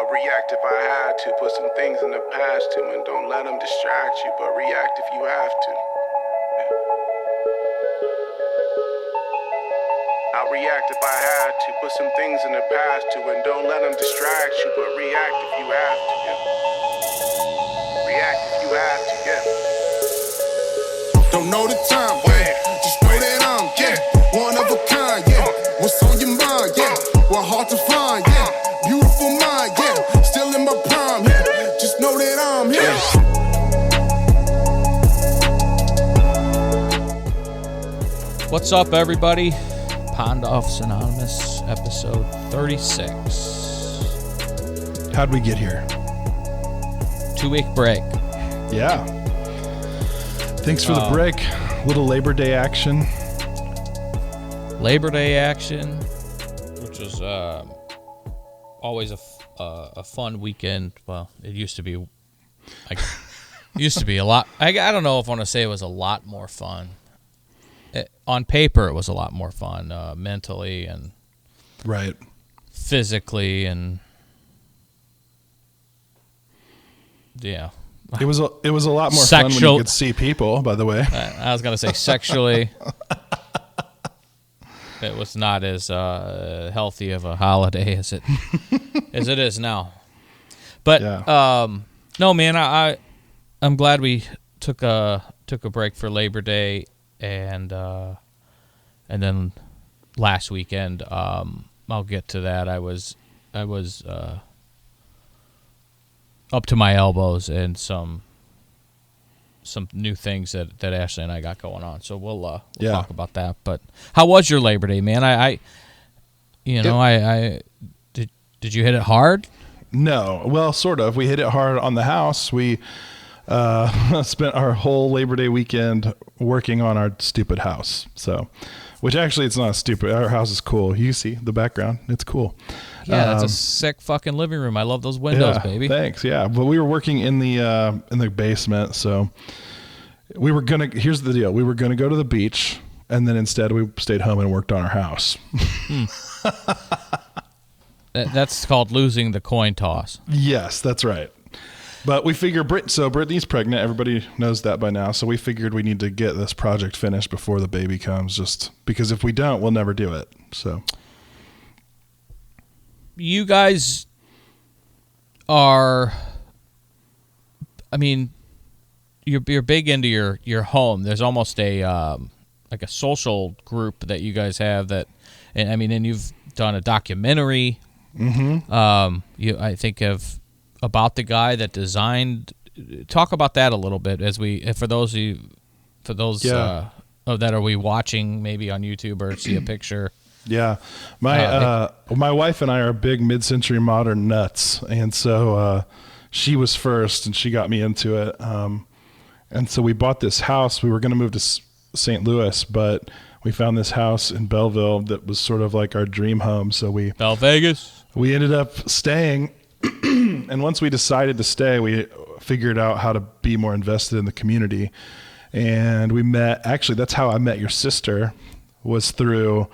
I'll react if I had to. Put some things in the past too, and don't let them distract you, but react if you have to. I'll react if I had to. Put some things in the past too, and don't let them distract you, but react if you have to. React if you have to, Don't know the time, just know that I'm, one of a kind, What's on your mind, What hard to find, Beautiful mind, Still in my prime, Just know that I'm here. What's up, everybody? Pond Offs Anonymous, episode 36. How'd we get here? 2-week break. Yeah. Thanks for the break. Little Labor Day action. Labor Day action, which was always a fun weekend. Well, it used to be. Used to be a lot. I don't know if I want to say it was a lot more fun. On paper, it was a lot more fun, mentally and right, physically, and yeah. It was a lot more fun when you could see people. By the way, I was gonna say sexually. It was not as healthy of a holiday as it is now. But no, man, I'm glad we took a break for Labor Day, and then last weekend, I'll get to that. I was up to my elbows in some new things that Ashley and I got going on. So we'll talk about that. But how was your Labor Day, man? Did you hit it hard? No. Well, sort of. We hit it hard on the house. We spent our whole Labor Day weekend working on our stupid house. So, which actually it's not stupid. Our house is cool. You see the background. It's cool. Yeah, that's a sick fucking living room. I love those windows, baby. Thanks. Yeah, but we were working in the basement, so we were gonna. Here's the deal: we were gonna go to the beach, and then instead we stayed home and worked on our house. That's called losing the coin toss. Yes, that's right. But we figure Brittany's pregnant. Everybody knows that by now. So we figured we need to get this project finished before the baby comes, just because if we don't, we'll never do it. So. You guys are, you're big into your home. There's almost a like a social group that you guys have that, and you've done a documentary. Mm-hmm. I think about the guy that designed. Talk about that a little bit for those that are we watching maybe on YouTube or see a picture. Yeah, my wife and I are big mid-century modern nuts, and so she was first, and she got me into it. And so we bought this house. We were going to move to St. Louis, but we found this house in Belleville that was sort of like our dream home. So Belle Vegas. We ended up staying, and once we decided to stay, we figured out how to be more invested in the community. And we met. Actually, that's how I met your sister. Was through.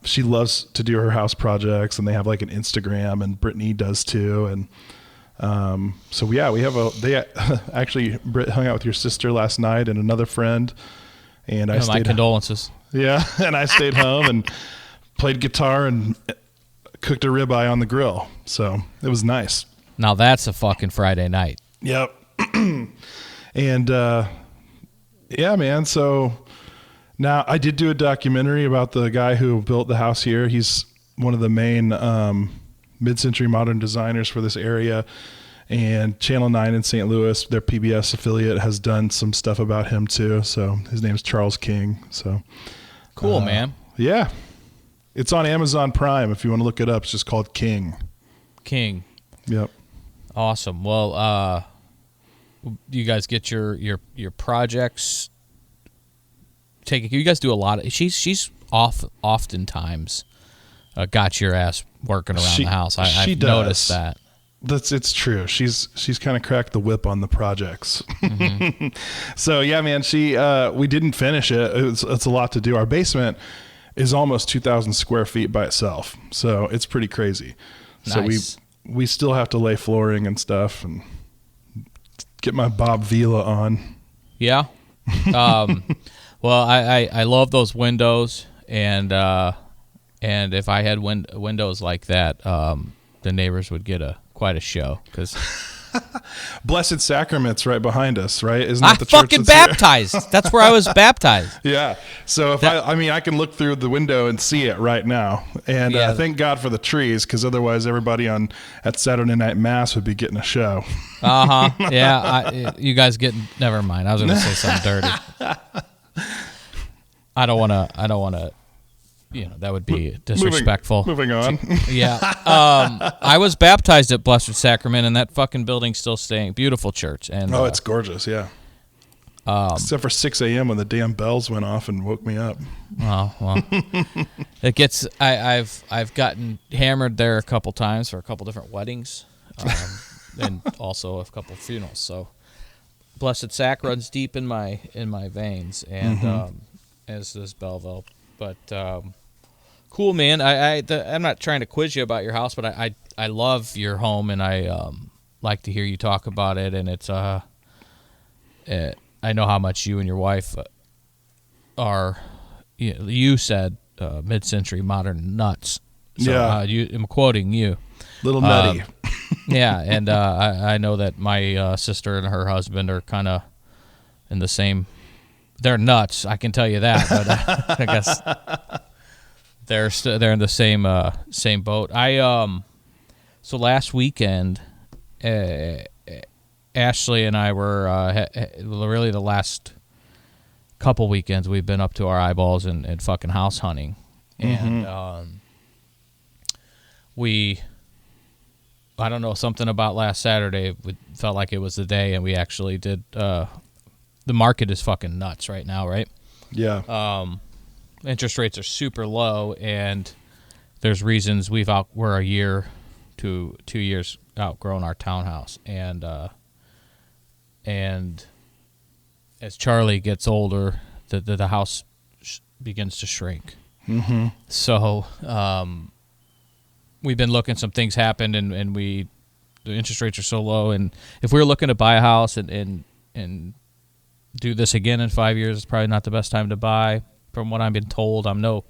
She loves to do her house projects, and they have like an Instagram, and Brittany does too. And so yeah, actually Britt hung out with your sister last night and another friend, and I stayed. My condolences. Yeah, and I stayed home and played guitar and cooked a ribeye on the grill. So it was nice. Now that's a fucking Friday night. Yep. And yeah, man. So. Now, I did do a documentary about the guy who built the house here. He's one of the main mid-century modern designers for this area. And Channel 9 in St. Louis, their PBS affiliate, has done some stuff about him too. So his name's Charles King. So cool, man. Yeah. It's on Amazon Prime if you want to look it up. It's just called King. King. Yep. Awesome. Well, you guys get your projects taken. You guys do a lot of. She's oftentimes got your ass working around the house. I've noticed that. It's true. She's kind of cracked the whip on the projects. Mm-hmm. So yeah, man. We didn't finish it. It's a lot to do. Our basement is almost 2,000 square feet by itself, so it's pretty crazy. Nice. So we still have to lay flooring and stuff and get my Bob Vila on. Yeah. Well, I love those windows, and if I had windows like that, the neighbors would get quite a show, because Blessed Sacrament's right behind us, right? Isn't that the church fucking that's here? baptized. That's where I was baptized. Yeah. So if I can look through the window and see it right now. And Yeah. thank God for the trees, because otherwise everybody at Saturday Night Mass would be getting a show. Yeah. You guys never mind. I was going to say something dirty. I don't want to. That would be disrespectful. Moving on. Yeah. I was baptized at Blessed Sacrament, and that fucking building's still staying. Beautiful church. And It's gorgeous, yeah. Except for 6 a.m. when the damn bells went off and woke me up. Oh, well. It gets. I've gotten hammered there a couple times for a couple different weddings, and also a couple funerals. So, Blessed Sac runs deep in my veins, and as does Belleville. But cool, man. I'm not trying to quiz you about your house, but I love your home, and I like to hear you talk about it. And it's I know how much you and your wife are. You said mid-century modern nuts. So, Yeah. I'm quoting you. Little nutty. Yeah, and I know that my sister and her husband are kind of in the same. They're nuts, I can tell you that. But I guess they're in the same boat. So last weekend, Ashley and I were really the last couple weekends we've been up to our eyeballs in fucking house hunting, and I don't know, something about last Saturday. We felt like it was the day, and we actually did. The market is fucking nuts right now, right? Yeah. Interest rates are super low, and there's reasons we're a year to 2 years outgrown our townhouse, and as Charlie gets older, the house begins to shrink. Mm-hmm. So we've been looking. Some things happened, and the interest rates are so low, and if we were looking to buy a house and do this again in 5 years, it's probably not the best time to buy. From what I've been told, I'm no,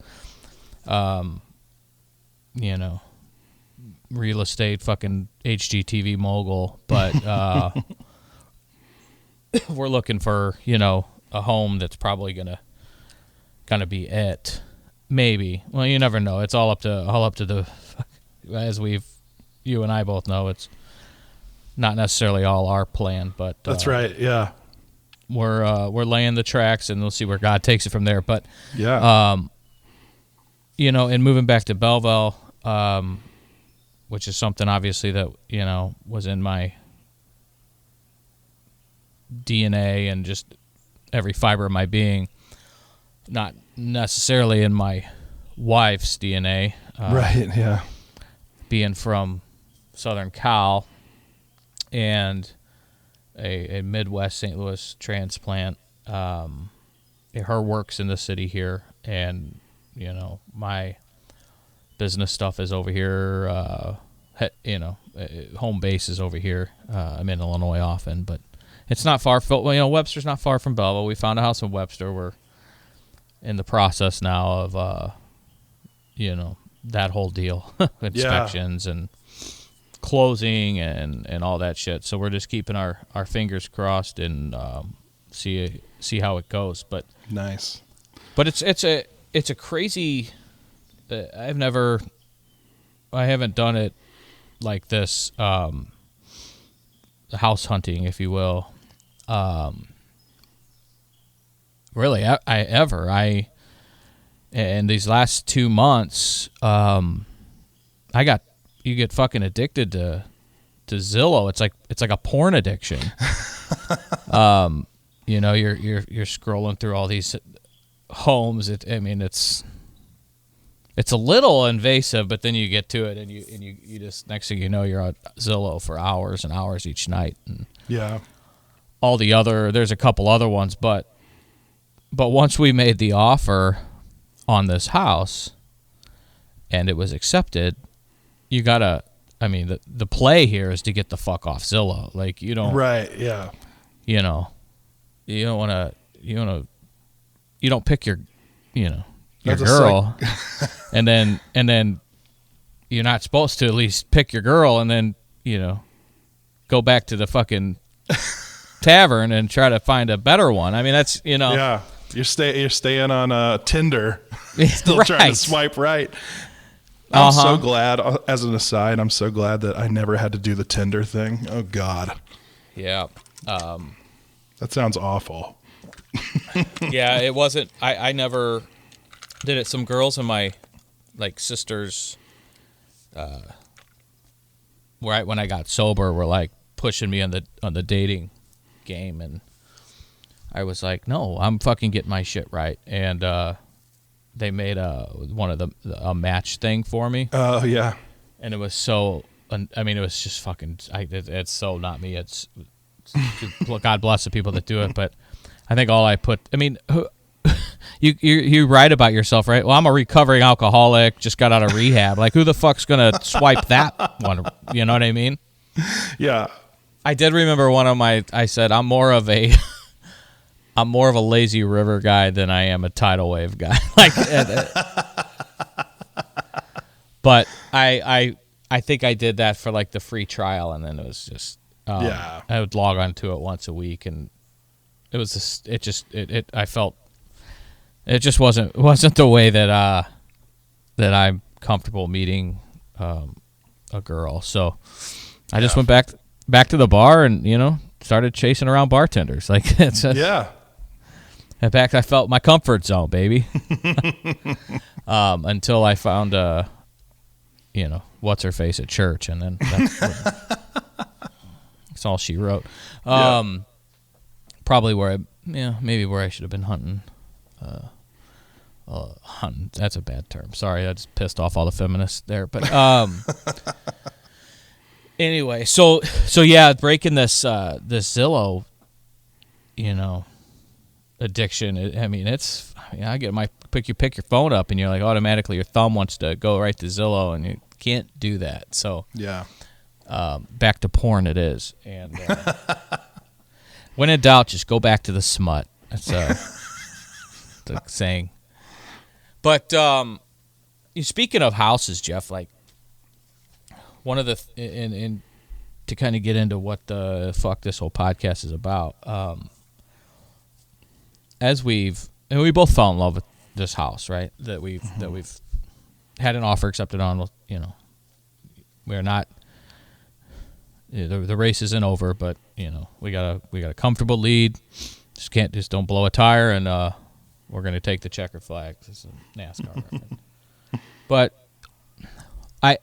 real estate fucking HGTV mogul, but we're looking for a home that's probably gonna be it. Maybe. Well, you never know. It's all up to the, as you and I both know, it's not necessarily all our plan, but That's right. Yeah. We're laying the tracks, and we'll see where God takes it from there. But Yeah. And moving back to Belleville, which is something obviously that was in my DNA and just every fiber of my being, not necessarily in my wife's DNA. Right. Yeah. Being from Southern Cal and a Midwest St. Louis transplant, her work's in the city here, and my business stuff is over here. Home base is over here. I'm in Illinois often, but it's not far. Webster's not far from Belleville. We found a house in Webster. We're in the process now of that whole deal, inspections and closing and all that shit. So we're just keeping our fingers crossed and see how it goes. But Nice. But it's a crazy. I haven't done it like this. House hunting, if you will. Really, in these last 2 months, you get fucking addicted to Zillow. It's like a porn addiction. You're scrolling through all these homes. It's a little invasive, but then you get to it, and you just, next thing you know, you're on Zillow for hours and hours each night. And Yeah. there's a couple other ones, but once we made the offer on this house and it was accepted, you gotta I mean, the play here is to get the fuck off Zillow. Like, you don't, Right. Yeah. you know, you don't pick your, your That's a girl, and then you're not supposed to at least pick your girl and then, go back to the fucking tavern and try to find a better one. I mean, that's, Yeah. You're staying on Tinder, still right. trying to swipe right. I'm so glad, as an aside, I'm so glad that I never had to do the Tinder thing. Oh, God. Yeah. That sounds awful. Yeah, it wasn't. I never did it. Some girls in my sisters, right when I got sober, were like pushing me on the dating game, and I was like, no, I'm fucking getting my shit right. And they made a match thing for me. Oh, yeah. And it was so. I mean, it was just fucking. It's so not me. It's God bless the people that do it, but I think all I put. I mean, you write about yourself, right? Well, I'm a recovering alcoholic, just got out of rehab. Like, who the fuck's gonna swipe that one? You know what I mean? Yeah. I did remember I said I'm more of a lazy river guy than I am a tidal wave guy. But I think I did that for like the free trial, and then it was just I would log on to it once a week, and it was just I felt it just wasn't the way that I'm comfortable meeting a girl. So I just went back to the bar and started chasing around bartenders. Like, yeah. In fact, I felt my comfort zone, baby. Until I found what's her face at church, and then that's all she wrote. Probably maybe where I should have been hunting. Hunting, that's a bad term. Sorry, I just pissed off all the feminists there. But anyway, so yeah, breaking this Zillow, addiction. I mean, I get pick your phone up and you're like automatically your thumb wants to go right to Zillow, and you can't do that. So yeah, back to porn it is. And when in doubt, just go back to the smut. That's the saying. But speaking of houses, Jeff, like one of the and to kind of get into what the fuck this whole podcast is about, we both fell in love with this house, right? That we've had an offer accepted on. We're not. The race isn't over, but we got a comfortable lead. Just don't blow a tire, and we're gonna take the checker flag. This is a NASCAR reference. But I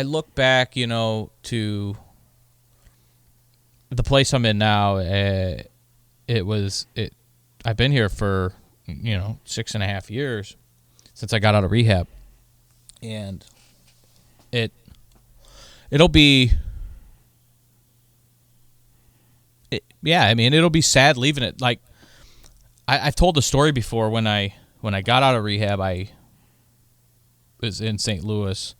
look back, to the place I'm in now. I've been here for 6.5 years since I got out of rehab, and it'll be sad leaving it. Like I've told the story before. When I got out of rehab, I was in St. Louis,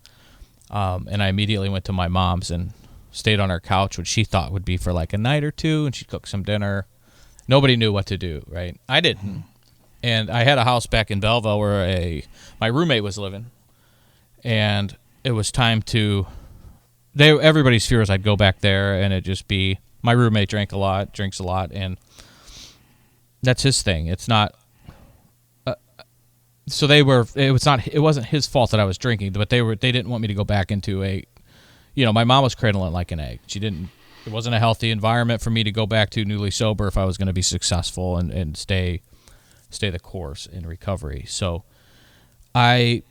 and I immediately went to my mom's and stayed on her couch, which she thought would be for like a night or two, and she'd cook some dinner. Nobody knew what to do, right? I didn't. And I had a house back in Belleville where my roommate was living, and it was time to. Everybody's fear was I'd go back there and it'd just be my roommate drinks a lot, and that's his thing. It's not. So it wasn't his fault that I was drinking, but they didn't want me to go back into my mom was cradling like an egg. It wasn't a healthy environment for me to go back to newly sober if I was going to be successful and stay the course in recovery. So I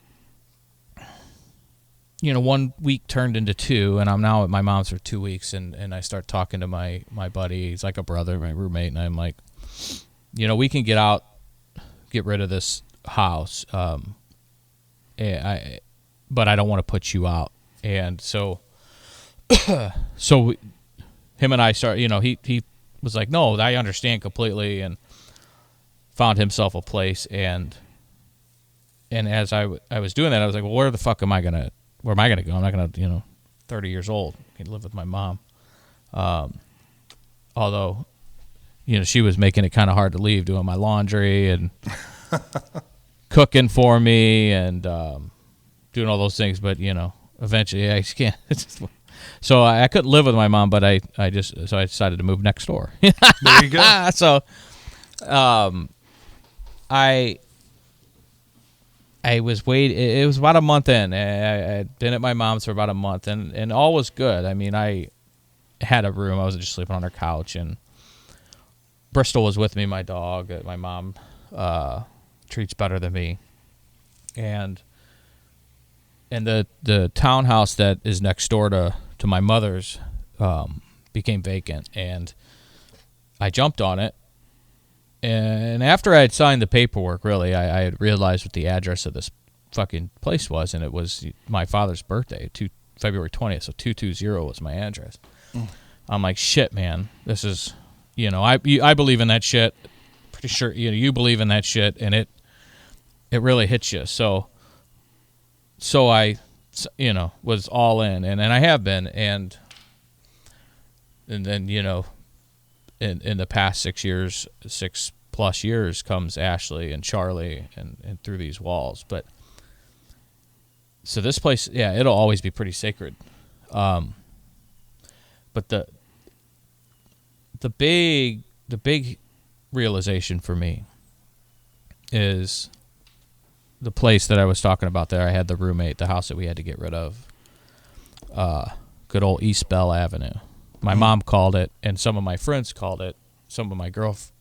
1 week turned into 2, and I'm now at my mom's for 2 weeks, and I start talking to my buddy. He's like a brother, my roommate, and I'm like, we can get rid of this house, but I don't want to put you out. And so him and I start, he was like, no, I understand completely, and found himself a place. And as I was doing that, I was like, well, where am I going to go? I'm not going to, 30 years old. I live with my mom. Although, she was making it kind of hard to leave, doing my laundry and cooking for me and doing all those things. But, eventually I just can't. So I couldn't live with my mom, but I decided to move next door. There you go. So I was waiting. It was about a month in. I had been at my mom's for about a month, and all was good. I mean, I had a room. I was just sleeping on her couch, and Bristol was with me, my dog, that my mom treats better than me. And the townhouse that is next door to my mother's became vacant, and I jumped on it. And after I had signed the paperwork, really, I had realized what the address of this fucking place was, and it was my father's birthday, February 20th, so 220 was my address. I'm like, shit, man, this is, I believe in that shit. Pretty sure, you believe in that shit, and it really hits you. So I, was all in, and I have been, and then, in the past 6+ years comes Ashley and Charlie and through these walls. But so this place, yeah, it'll always be pretty sacred. But the big realization for me is the place that I was talking about there. I had the roommate, the house that we had to get rid of. Good old East Belle Avenue. My mom called it, and some of my friends called it. Some of my girlfriends,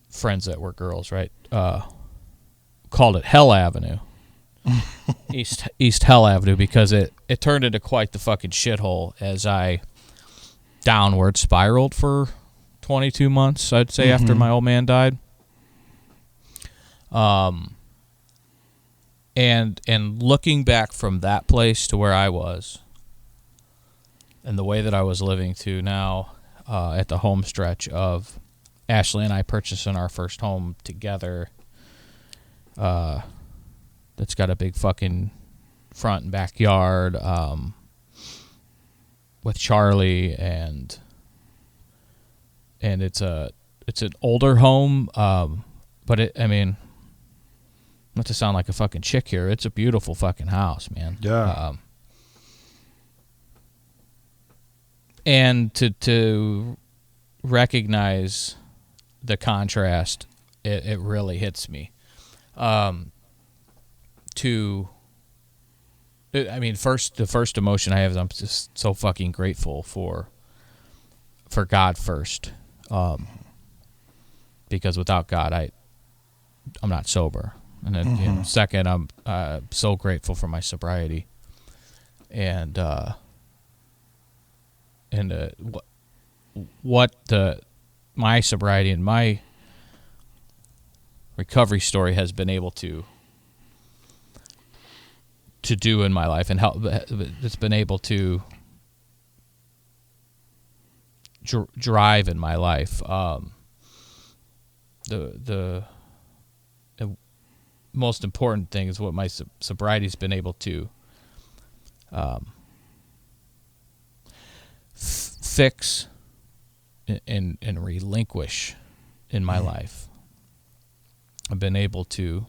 friends that were girls, right? Called it Hell Avenue, East Hell Avenue, because it turned into quite the fucking shithole as I downward spiraled for 22 months, I'd say, after my old man died. And looking back from that place to where I was and the way that I was living to now at the home stretch of Ashley and I purchasing our first home together, that's got a big fucking front and backyard with Charlie, and it's an older home, but not to sound like a fucking chick here, it's a beautiful fucking house, man. Yeah. And to recognize the contrast, it really hits me. The first emotion I have is I'm just so fucking grateful for God first, because without God, I'm not sober. And then, second, I'm so grateful for my sobriety, and what my sobriety and my recovery story has been able to do in my life, and help. It's been able to drive in my life. The most important thing is what my sobriety's been able to fix and relinquish in my life. I've been able to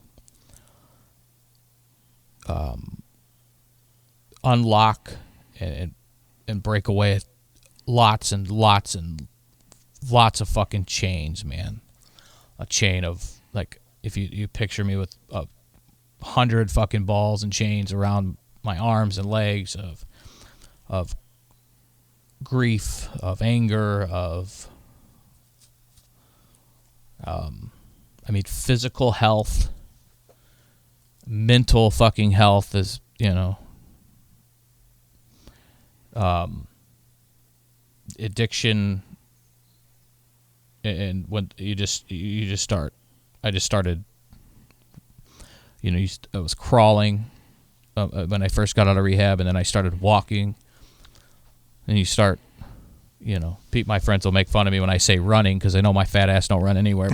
unlock and break away lots and lots and lots of fucking chains, man. A chain of, like, if you picture me with 100 fucking balls and chains around my arms and legs of grief, of anger, of physical health, mental fucking health is, addiction, and when you just start. I just started, I was crawling when I first got out of rehab, and then I started walking. And you start, my friends will make fun of me when I say running, because they know my fat ass don't run anywhere.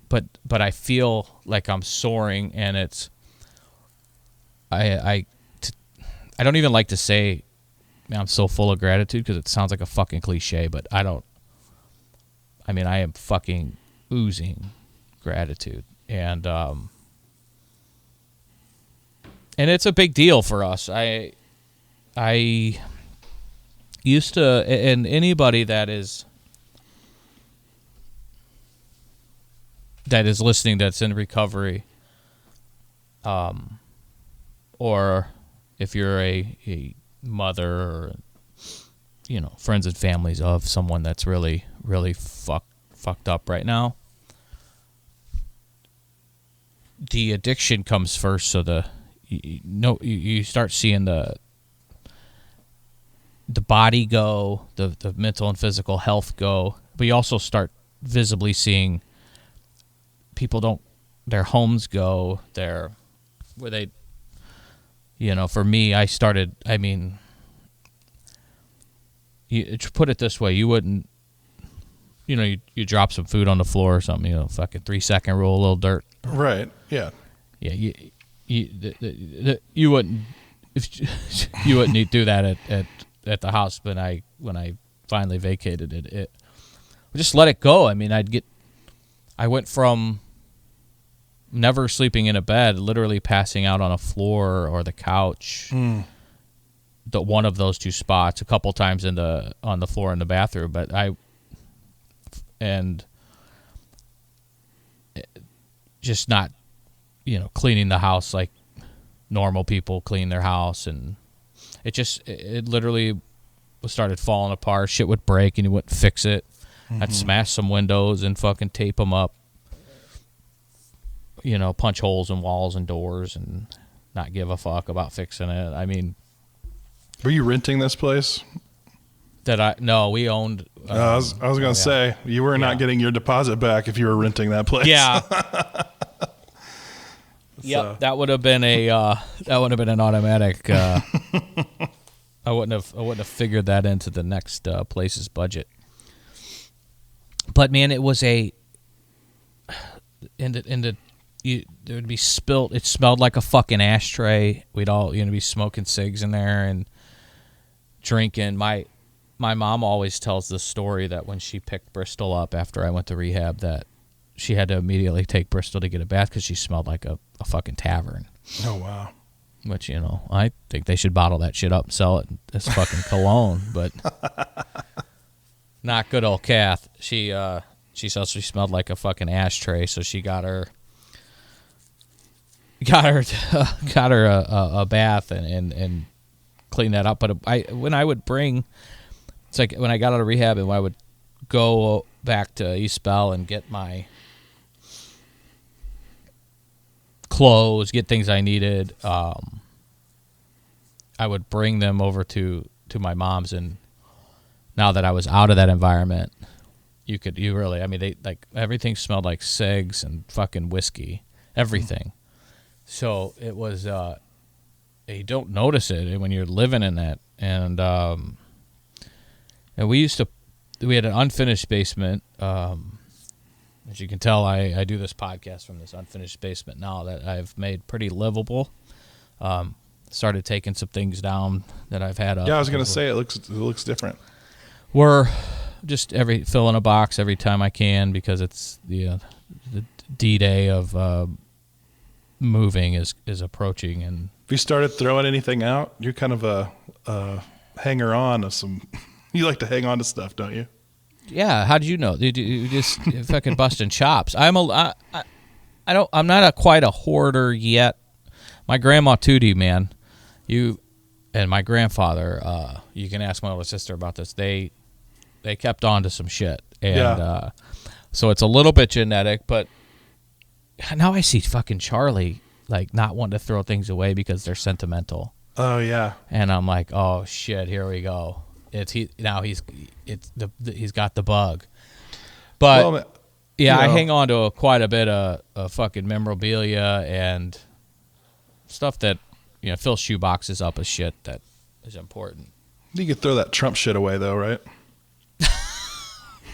But but I feel like I'm soaring, and it's I don't even like to say I'm so full of gratitude because it sounds like a fucking cliche, but I am fucking oozing gratitude, and it's a big deal for us. I used to, and anybody that is listening that's in recovery, or if you're a mother or, friends and families of someone that's really, really fucked up right now, the addiction comes first. So you start seeing the body go, the mental and physical health go, but you also start visibly seeing their homes go, for me, to put it this way, you wouldn't, you drop some food on the floor or something, fucking 3-second rule, a little dirt. Right. Yeah. Yeah. You wouldn't, you wouldn't do that at the house. When I finally vacated it just let it go. I went from never sleeping in a bed, literally passing out on a floor or the couch, one of those two spots, a couple times on the floor in the bathroom. But just not, cleaning the house like normal people clean their house, and it literally started falling apart. Shit would break and you wouldn't fix it. I'd smash some windows and fucking tape them up, punch holes in walls and doors and not give a fuck about fixing it. Were you renting this place? No, we owned. I was going to say, you were not getting your deposit back if you were renting that place. Yeah. Yep, that would have been an automatic. I wouldn't have figured that into the next place's budget. But man, it was there would be spilt. It smelled like a fucking ashtray. We'd all be smoking cigs in there and drinking. My mom always tells this story that when she picked Bristol up after I went to rehab, that she had to immediately take Bristol to get a bath because she smelled like a fucking tavern. Oh, wow. Which, I think they should bottle that shit up and sell it as fucking cologne, but not good old Kath. She said she smelled like a fucking ashtray, so she got her a bath and cleaned that up. But when I would bring, it's like when I got out of rehab and when I would go back to East Belle and get my clothes, get things I needed, I would bring them over to my mom's, and now that I was out of that environment, you really, they everything smelled like cigs and fucking whiskey, everything. So it was, you don't notice it when you're living in that. And we had an unfinished basement. As you can tell, I do this podcast from this unfinished basement now that I've made pretty livable. Started taking some things down that I've had up. Yeah, I was going to say it looks different. We're just filling a box every time I can because it's the D-Day of moving is approaching. And have you started throwing anything out? You're kind of a hanger on of some. You like to hang on to stuff, don't you? Yeah. How did you know? You just fucking busting chops. I'm not quite a hoarder yet. My grandma Tootie, man, and my grandfather. You can ask my older sister about this. They kept on to some shit, and so it's a little bit genetic. But now I see fucking Charlie not wanting to throw things away because they're sentimental. Oh yeah. And I'm like, oh shit, here we go. He's got the bug. But I hang on to quite a bit of fucking memorabilia and stuff that fills shoe boxes up of shit that is important. You could throw that Trump shit away though, right?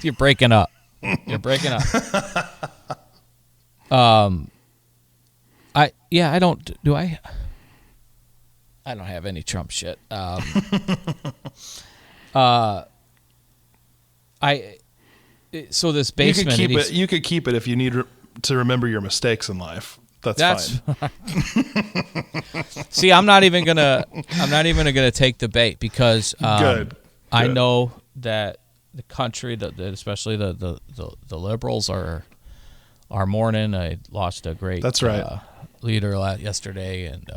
You're breaking up. I don't do I don't have any Trump shit. So this basement. You could keep it if you need to remember your mistakes in life. That's fine. See, I'm not even gonna take the bait because Good. I know that the country, especially the liberals are mourning. I lost a great leader yesterday, and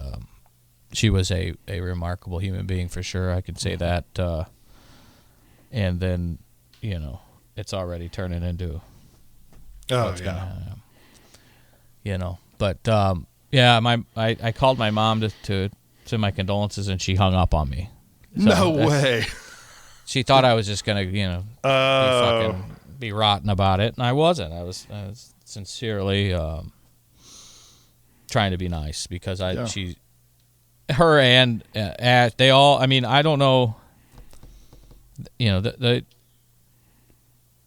she was a remarkable human being for sure. I can say that. And then, it's already turning into. Oh yeah. But I called my mom to my condolences, and she hung up on me. So no way. She thought I was just gonna, be rotten about it, and I wasn't. I was sincerely trying to be nice because her and they all. I mean, I don't know.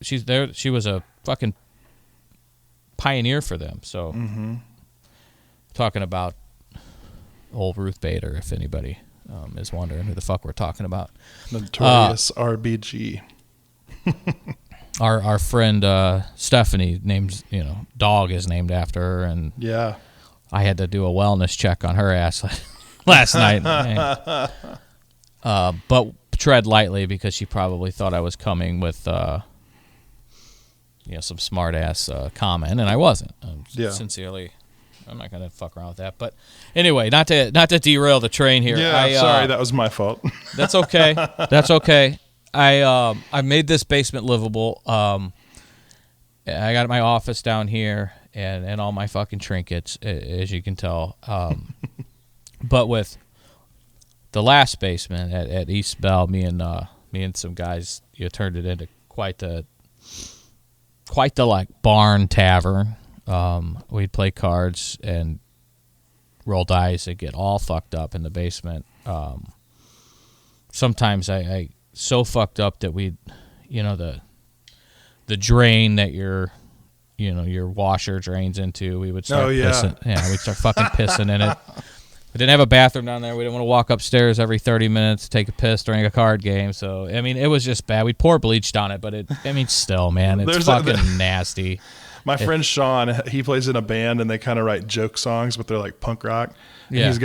She's there. She was a fucking pioneer for them. So, talking about old Ruth Bader, if anybody is wondering who the fuck we're talking about. Notorious RBG. Our friend Stephanie, dog is named after her, and yeah, I had to do a wellness check on her ass last night. But tread lightly because she probably thought I was coming with some smart ass comment, and I wasn't. Sincerely, I'm not gonna fuck around with that. But anyway, not to derail the train here. Yeah, sorry, that was my fault. That's okay. That's okay. I made this basement livable. I got my office down here and all my fucking trinkets, as you can tell. But with the last basement at East Belle, me and some guys, turned it into quite the like barn tavern. We'd play cards and roll dice and get all fucked up in the basement. Sometimes I so fucked up that we'd, the drain that your washer drains into, we would start pissing. Yeah, we'd start fucking pissing in it. We didn't have a bathroom down there. We didn't want to walk upstairs every 30 minutes, take a piss during a card game. So, I mean, it was just bad. We'd pour bleach on it, but still, man, it's fucking nasty. My friend Sean, he plays in a band, and they kind of write joke songs, but they're like punk rock. Yeah. They've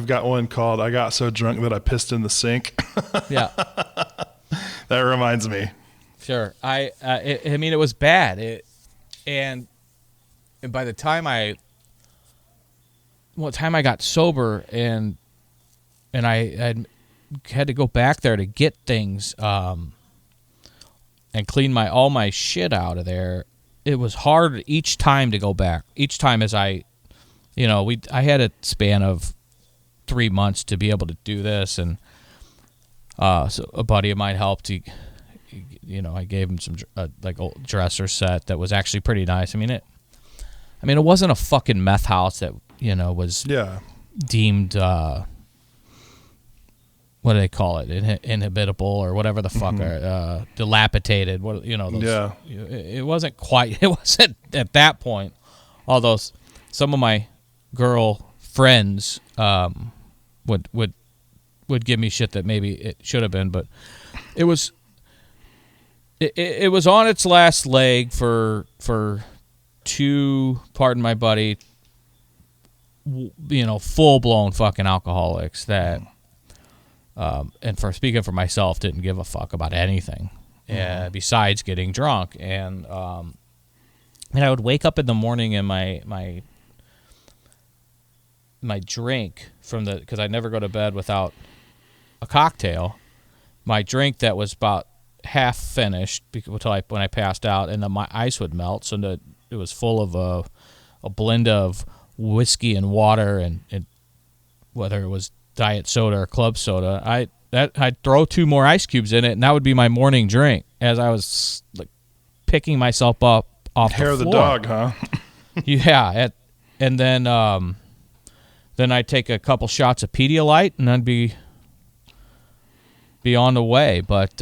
got one called "I Got So Drunk That I Pissed in the Sink." Yeah. That reminds me. Sure. It was bad. And by the time I got sober and I had to go back there to get things and clean all my shit out of there, it was hard each time to go back. Each time as I had a span of 3 months to be able to do this, and so a buddy of mine helped. I gave him some old dresser set that was actually pretty nice. It wasn't a fucking meth house that was deemed what do they call it, inhabitable or whatever the fuck, dilapidated. It wasn't quite. It wasn't at that point. Although some of my girl friends would give me shit that maybe it should have been, but it was. It was on its last leg for two, pardon my buddy, full blown fucking alcoholics that, and for speaking for myself, didn't give a fuck about anything besides getting drunk. And I would wake up in the morning and my drink because I never go to bed without a cocktail. My drink that was about half finished when I passed out, and then my ice would melt, so that it was full of a blend of whiskey and water, and whether it was diet soda or club soda, I'd throw 2 more ice cubes in it, and that would be my morning drink as I was like picking myself up off hair the of floor. the dog, huh? Yeah, and then I'd take a couple shots of Pedialyte, and I'd be on the way. But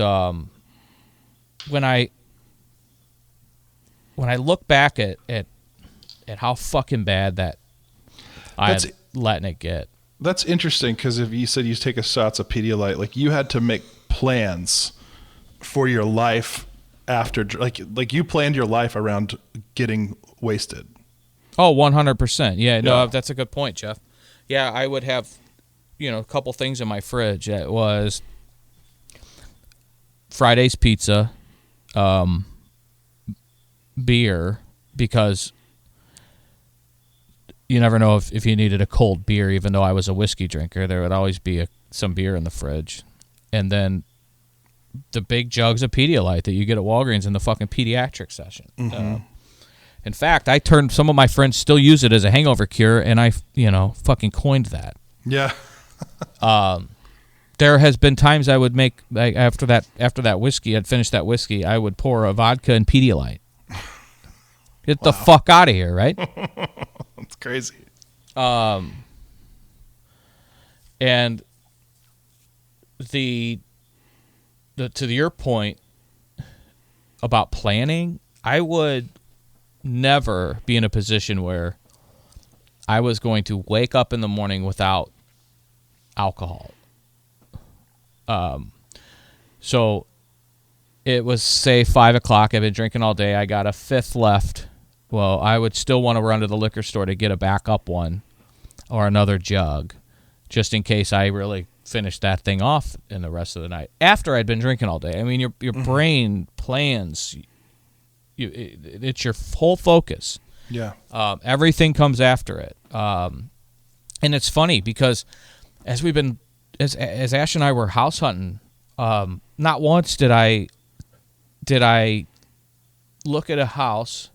when I look back at and how fucking bad that I'm letting it get. That's interesting because if you said you take a shots of Pedialyte, like you had to make plans for your life after, like you planned your life around getting wasted. Oh, 100%. Yeah, no, Yeah. that's a good point, Jeff. Yeah, I would have, a couple things in my fridge. It was Friday's pizza, beer, because you never know if you needed a cold beer. Even though I was a whiskey drinker, there would always be some beer in the fridge. And then the big jugs of Pedialyte that you get at Walgreens in the fucking pediatric section. In fact, some of my friends still use it as a hangover cure, and I, fucking coined that. Yeah. There has been times I would make, like, after that whiskey, I'd finish that whiskey, I would pour a vodka and Pedialyte. Get the fuck out of here, right? That's crazy. And to your point about planning, I would never be in a position where I was going to wake up in the morning without alcohol. So it was, say, 5 o'clock. I've been drinking all day. I got a fifth left. Well, I would still want to run to the liquor store to get a backup one or another jug, just in case I really finished that thing off in the rest of the night after I'd been drinking all day. I mean, your brain plans. It's your whole focus. Yeah. Everything comes after it. And it's funny because as Ash and I were house hunting, not once did I look at a house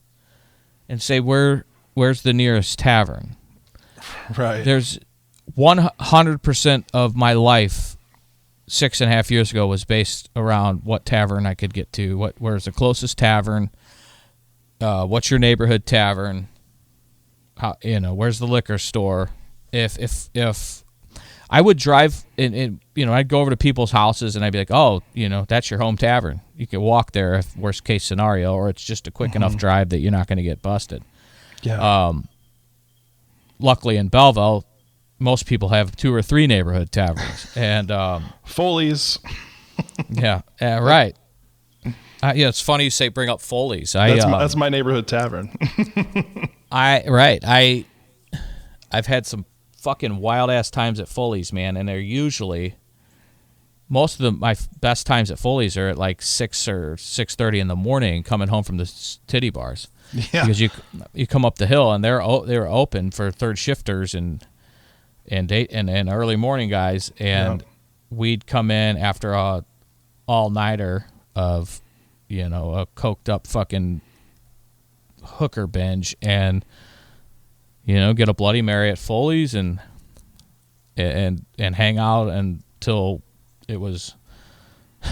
and say, where's the nearest tavern? Right. There's 100% of my life 6.5 years ago was based around what tavern I could get to. Where's the closest tavern? What's your neighborhood tavern? Where's the liquor store? If I would drive and I'd go over to people's houses and I'd be like, oh, that's your home tavern. You can walk there if worst case scenario, or it's just a quick enough drive that you're not going to get busted. Yeah. Luckily in Belleville, most people have 2 or 3 neighborhood taverns, and Foley's. yeah, right. It's funny you say bring up Foley's. That's my neighborhood tavern. I've had some fucking wild ass times at Foley's, man, and they're usually most of my best times at Foley's are at like 6 or 6:30 in the morning, coming home from the titty bars. Yeah. Because you come up the hill and they're open for third shifters and early morning guys, and we'd come in after a all-nighter of a coked up fucking hooker binge and get a Bloody Mary at Foley's and hang out until it was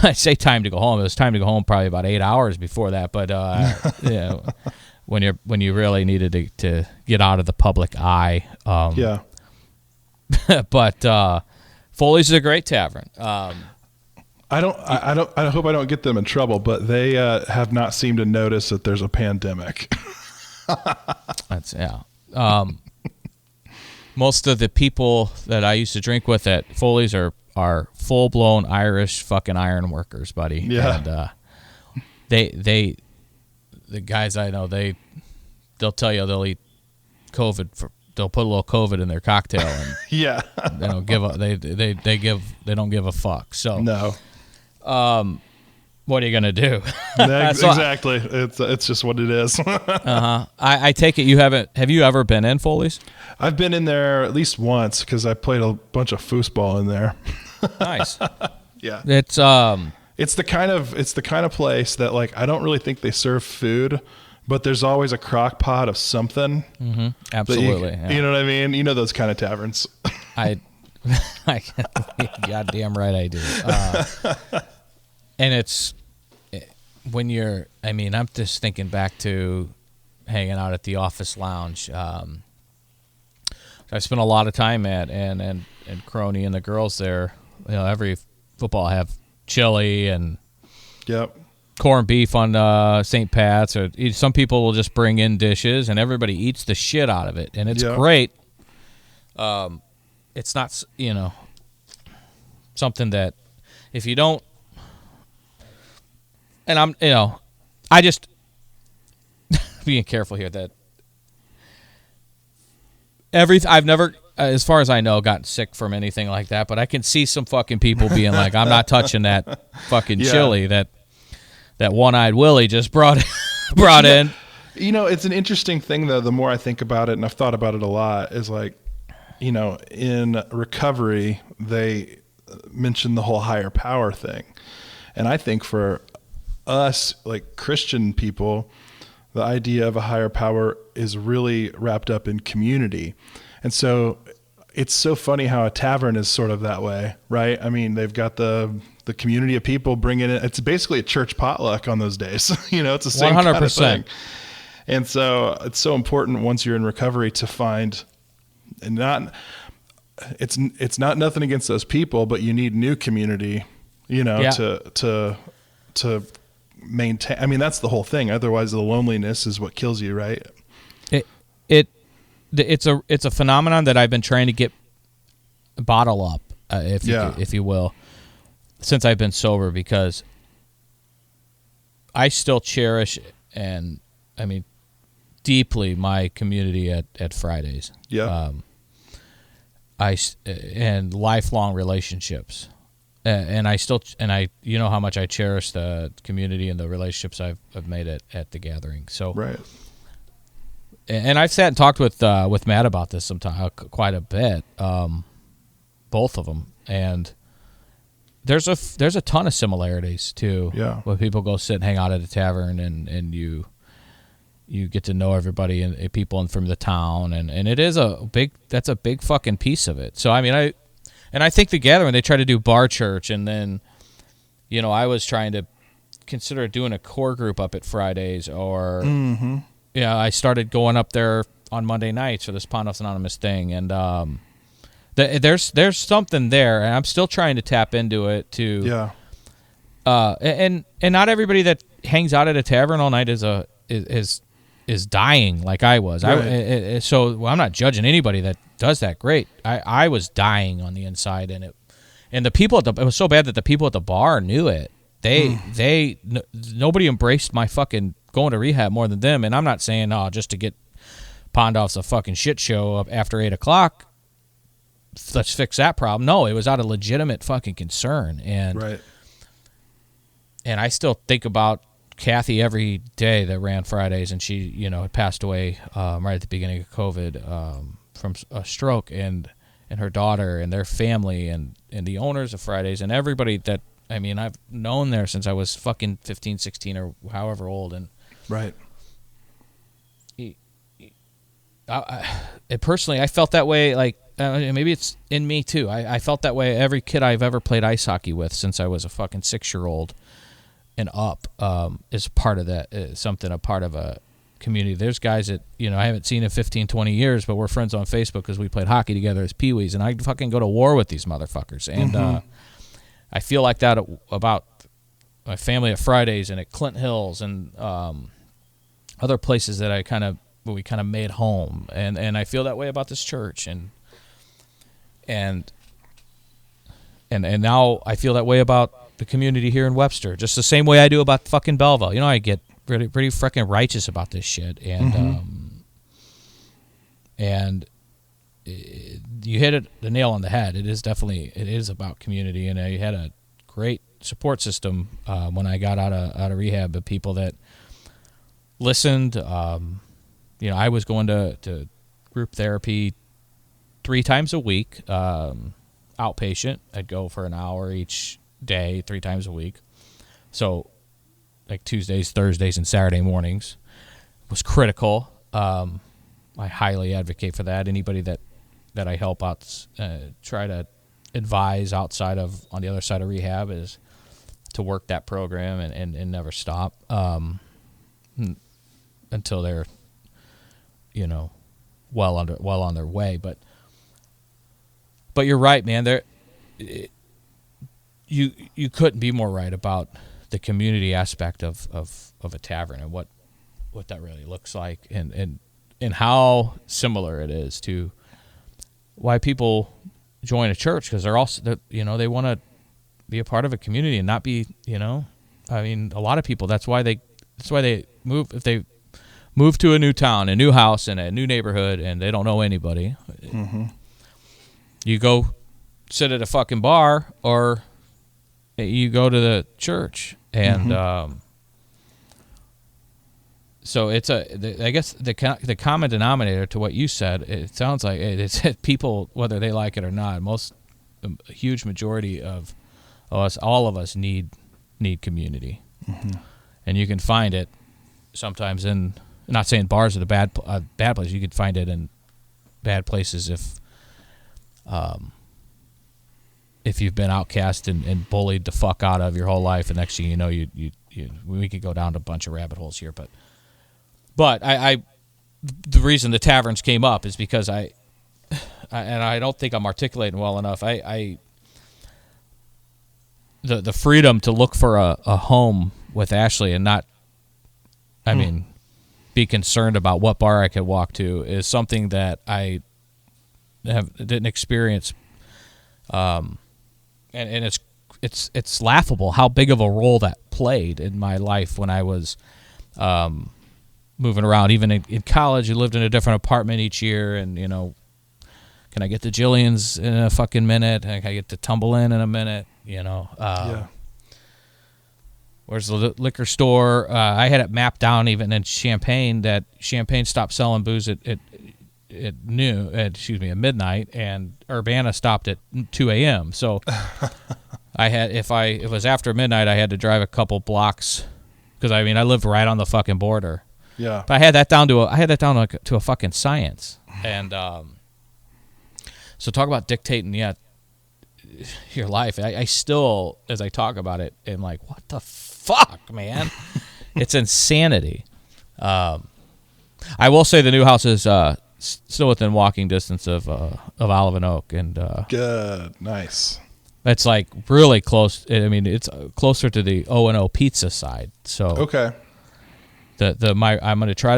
I say time to go home. It was time to go home probably about 8 hours before that, but when you really needed to get out of the public eye. Yeah. But Foley's is a great tavern. I hope I don't get them in trouble, but they have not seemed to notice that there's a pandemic. Most of the people that I used to drink with at Foley's are full-blown Irish fucking iron workers, buddy. Yeah. And the guys I know, they'll tell you they'll eat they'll put a little COVID in their cocktail and Yeah. they don't give a they don't give a fuck. So No. what are you gonna do? Exactly. It's just what it is. I take it you haven't. Have you ever been in Foley's? I've been in there at least once because I played a bunch of foosball in there. Nice. Yeah. It's the kind of place that, like, I don't really think they serve food, but there's always a crock pot of something. Mm-hmm. Absolutely. You know what I mean? You know those kind of taverns. Goddamn right I do. And it's when you're. I mean, I'm just thinking back to hanging out at the Office Lounge. I spent a lot of time at and Crony and the girls there. Every football have chili and Yep. corned beef on St. Pat's, or some people will just bring in dishes, and everybody eats the shit out of it, and it's great. It's not, something that if you don't, and I just being careful here that I've never, as far as I know, gotten sick from anything like that, but I can see some fucking people being like, I'm not touching that fucking chili that One-Eyed Willie just brought in. It's an interesting thing, though. The more I think about it, and I've thought about it a lot, is like, in recovery, they mention the whole higher power thing. And I think for us, like Christian people, the idea of a higher power is really wrapped up in community. And so it's so funny how a tavern is sort of that way, right? I mean, they've got the community of people bringing in. It's basically a church potluck on those days. It's the same 100%. Kind of thing. And so it's so important once you're in recovery to find, and it's not nothing against those people, but you need new community, to maintain. I mean, that's the whole thing. Otherwise, the loneliness is what kills you, right? It's a phenomenon that I've been trying to get bottle up, if you will, since I've been sober, because I still cherish and deeply my community at Fridays. Yeah. And lifelong relationships. And I how much I cherish the community and the relationships I've made at the gathering. So right. And I've sat and talked with Matt about this quite a bit, both of them, and there's a ton of similarities too. Yeah. When people go sit and hang out at a tavern, and you get to know everybody and people from the town, and that's a big fucking piece of it. So I think the gathering, they try to do bar church, and then I was trying to consider doing a core group up at Fridays, or I started going up there on Monday nights for this Pondos Anonymous thing, and there's something there, and I'm still trying to tap into it too. Yeah. And not everybody that hangs out at a tavern all night is dying like I was. Right. So I'm not judging anybody that does that. Great. I was dying on the inside, and the people it was so bad that the people at the bar knew it. Nobody embraced my fucking going to rehab more than them. And I'm not saying, just to get pawned off a fucking shit show up after 8:00, let's fix that problem. No, it was out of legitimate fucking concern. And right. And I still think about Kathy every day that ran Fridays, and she, had passed away right at the beginning of COVID from a stroke, and her daughter and their family and the owners of Fridays and everybody that, I've known there since I was fucking 15, 16 or however old. And right. Personally, I felt that way, like, maybe it's in me too. I felt that way every kid I've ever played ice hockey with since I was a fucking 6-year-old and up, is part of that, a part of a community. There's guys that, I haven't seen in 15, 20 years, but we're friends on Facebook because we played hockey together as peewees, and I fucking go to war with these motherfuckers. And I feel like that about my family at Fridays and at Clint Hills and other places that we kind of made home, and I feel that way about this church, and now I feel that way about the community here in Webster, just the same way I do about fucking Belleville. I get pretty freaking righteous about this shit, and you hit the nail on the head. It is about community, and I had a great support system when I got out of rehab of people that listened. I was going to group therapy 3 times a week, outpatient. I'd go for an hour each day, 3 times a week. So like Tuesdays, Thursdays, and Saturday mornings was critical. I highly advocate for that. Anybody that I help out, try to advise on the other side of rehab, is to work that program and never stop until they're well on their way. But you're right, man. You couldn't be more right about the community aspect of a tavern and what that really looks like, and how similar it is to why people join a church, because they're also, they want to be a part of a community and not be, I mean, a lot of people, that's why they move. If they move to a new town, a new house, in a new neighborhood, and they don't know anybody, you go sit at a fucking bar, or you go to the church, and so it's I guess the common denominator to what you said, it sounds like it's people, whether they like it or not, a huge majority of us, all of us need community, and you can find it sometimes in. Not saying bars are the bad place. You could find it in bad places if you've been outcast and bullied the fuck out of your whole life, and next thing you know, we could go down to a bunch of rabbit holes here, but I the reason the taverns came up is because I don't think I'm articulating well enough. The freedom to look for a home with Ashley and not, be concerned about what bar I could walk to is something that I didn't experience, and it's laughable how big of a role that played in my life when I was moving around. Even in college, you lived in a different apartment each year, and can I get to Jillian's in a fucking minute? Can I get to Tumble in a minute? Yeah. Where's the liquor store? I had it mapped down even in Champaign that Champaign stopped selling booze at midnight, and Urbana stopped at 2 a.m. So if it was after midnight, I had to drive a couple blocks because I lived right on the fucking border. Yeah. But I had that down to a fucking science, and so talk about dictating, your life. I still, as I talk about it, am like, what the fuck, man? It's insanity. I will say the new house is still within walking distance of Olive and Oak, and good, nice. It's like really close. It's closer to the O&O pizza side. So okay, I'm going to try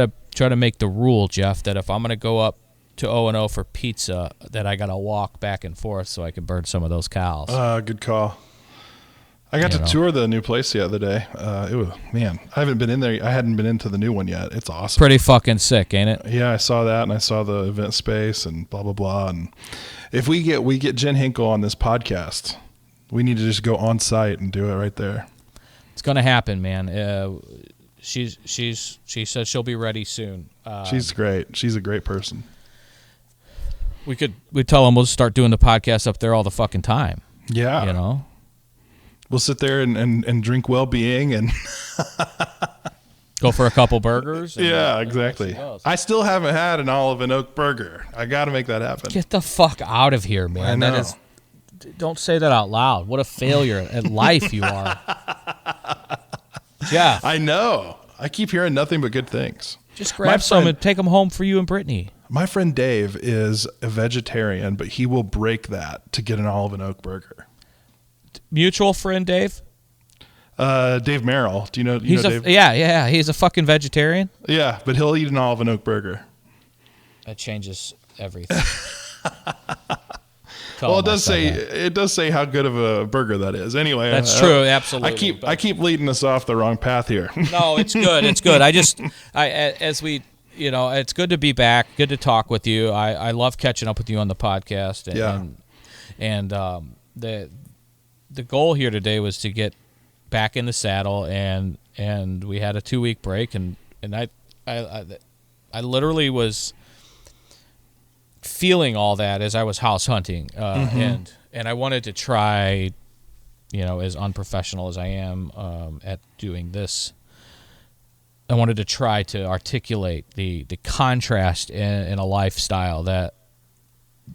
to make the rule, Jeff, that if I'm going to go up to O&O for pizza, that I got to walk back and forth so I can burn some of those cows. Good call. I got to tour the new place the other day. It was, man, I haven't been in there. I hadn't been into the new one yet. It's awesome. Pretty fucking sick, ain't it? Yeah, I saw that, and I saw the event space and blah, blah, blah. And if we get Jen Hinkle on this podcast, we need to just go on site and do it right there. It's going to happen, man. She said she'll be ready soon. She's great. She's a great person. We'd tell them we'll start doing the podcast up there all the fucking time. Yeah. We'll sit there and drink well-being and go for a couple burgers. Yeah, exactly. I still haven't had an Olive and Oak burger. I got to make that happen. Get the fuck out of here, man. I know. Don't say that out loud. What a failure at life you are. Jeff. I know. I keep hearing nothing but good things. Just grab some and take them home for you and Brittany. My friend Dave is a vegetarian, but he will break that to get an Olive and Oak burger. Mutual friend Dave? Dave Merrill. Do you know Dave? Yeah. He's a fucking vegetarian. Yeah, but he'll eat an Olive and Oak burger. That changes everything. Well, it does say how good of a burger that is. Anyway, that's true. Absolutely. I keep leading us off the wrong path here. No, it's good. It's good. It's good to be back. Good to talk with you. I love catching up with you on the podcast. The goal here today was to get back in the saddle, and we had a 2-week break, and I literally was feeling all that as I was house hunting, and I wanted to try, as unprofessional as I am at doing this, I wanted to try to articulate the contrast in a lifestyle that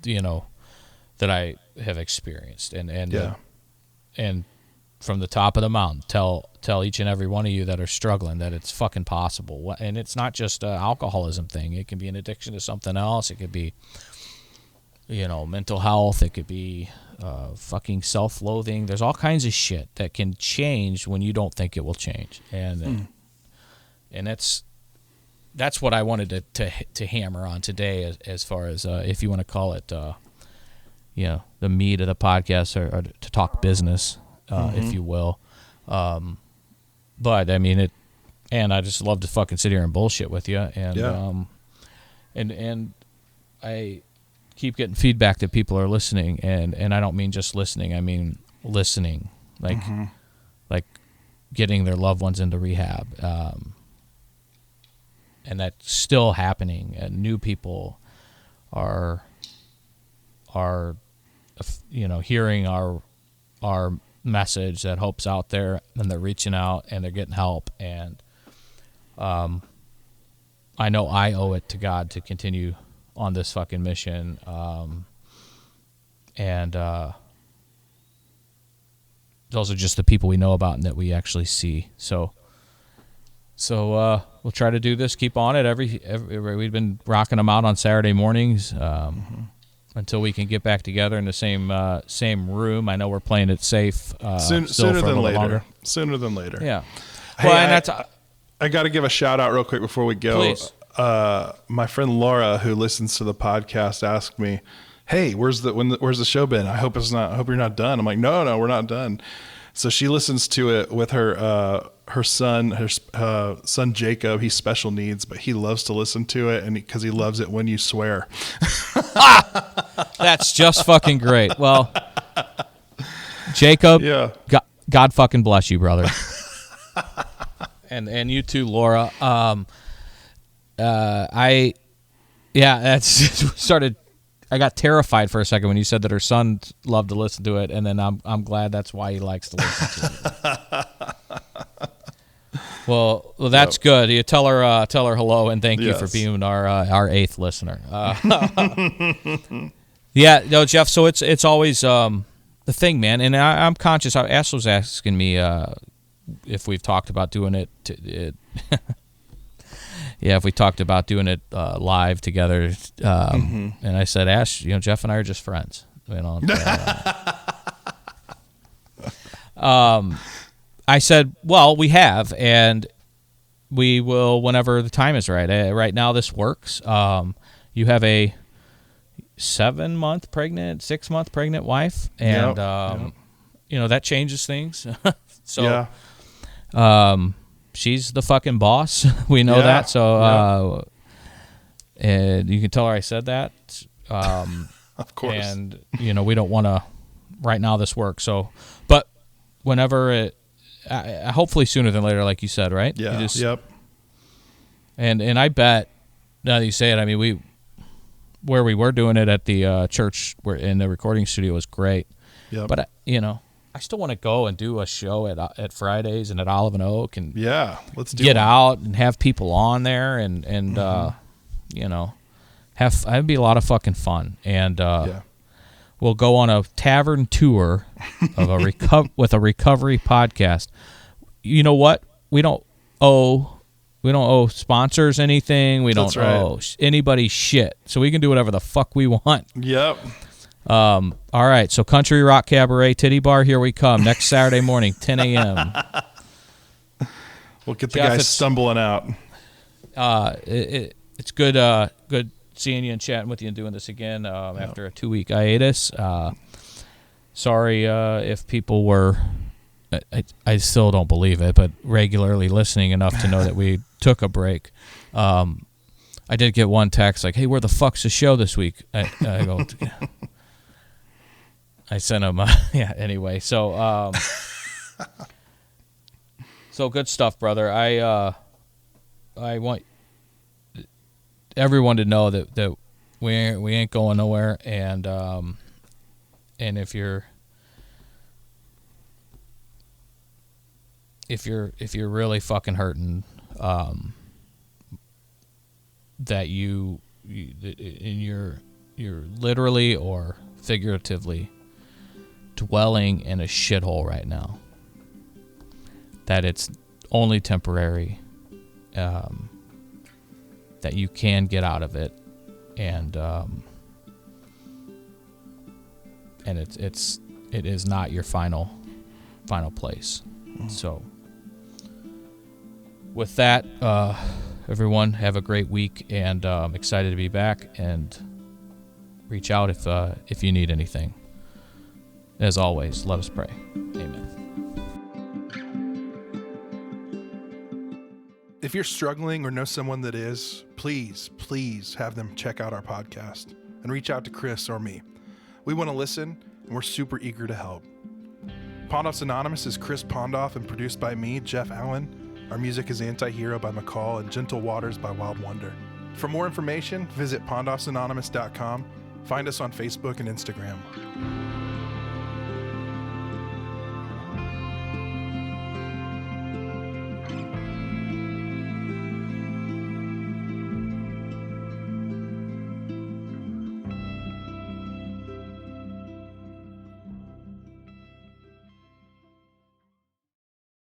that I have experienced, and from the top of the mountain, tell each and every one of you that are struggling that it's fucking possible. And it's not just an alcoholism thing. It can be an addiction to something else. It could be mental health. It could be fucking self-loathing. There's all kinds of shit that can change when you don't think it will change, and that's what I wanted to hammer on today, as far as if you want to call it, the meat of the podcast, or to talk business, if you will. But I mean it, and I just love to fucking sit here and bullshit with you, and and I keep getting feedback that people are listening, and I don't mean just listening. I mean listening, like getting their loved ones into rehab, and that's still happening. And new people are hearing our message that hope's out there, and they're reaching out and they're getting help. And I know I owe it to God to continue on this fucking mission, and those are just the people we know about and that we actually see. So we'll try to do this, keep on it. Every we've been rocking them out on Saturday mornings until we can get back together in the same room. I know we're playing it safe sooner than later. Longer. Sooner than later. Yeah. Hey, Well, and that's I got to give a shout out real quick before we go. Please. My friend Laura, who listens to the podcast, asked me, "Hey, where's the show been? I hope you're not done." I'm like, "No, we're not done." So she listens to it with her son Jacob. He's special needs, but he loves to listen to it, and because he loves it when you swear. That's just fucking great. Well, Jacob, Yeah. God fucking bless you, brother. and you too, Laura. I got terrified for a second when you said that her son loved to listen to it, and then I'm glad that's why he likes to listen to it. Well, that's good. You tell her hello and thank you for being our eighth listener. Yeah, no, Jeff. So it's always the thing, man. And I'm conscious. Ash was asking me if we've talked about doing it. If we talked about doing it live together, and I said, Ash, Jeff and I are just friends. I said, well, we have, and we will whenever the time is right. Right now, this works. You have a 6-month pregnant wife, and that changes things. So, she's the fucking boss. We know that. So, and you can tell her I said that. Of course. And we don't want to. Right now, this works. So, but whenever hopefully sooner than later, like you said, right? Yeah. Yep. And I bet now that you say it, I mean where we were doing it at the church, where in the recording studio, was great. Yep. But I still want to go and do a show at Fridays and at Olive and Oak, and let's do get one. out and have people on there, and it'd be a lot of fucking fun. And we'll go on a tavern tour of with a recovery podcast. You know what? We don't owe sponsors anything. We don't owe anybody shit. So we can do whatever the fuck we want. Yep. All right. So Country Rock Cabaret Titty Bar, here we come. Next Saturday morning, 10 a.m. We'll get the guys stumbling out. It's good seeing you and chatting with you and doing this again after a 2-week hiatus. Sorry if people were... I still don't believe it, but regularly listening enough to know that we took a break. I did get one text like, "Hey, where the fuck's the show this week?" I go, I sent him. Anyway, so good stuff, brother. I want everyone to know that we ain't going nowhere, and if you're really fucking hurting, that you're literally or figuratively dwelling in a shithole right now, that it's only temporary, that you can get out of it, and and it is not your final place. So with that, everyone have a great week, and I'm excited to be back, and reach out if you need anything. As always, let us pray. Amen. If you're struggling or know someone that is, please have them check out our podcast and reach out to Chris or me. We want to listen, and we're super eager to help. Pondoff's Anonymous is Chris Pondoff and produced by me, Jeff Allen. Our music is Anti-Hero by McCall and Gentle Waters by Wild Wonder. For more information, visit pondoffsanonymous.com. Find us on Facebook and Instagram.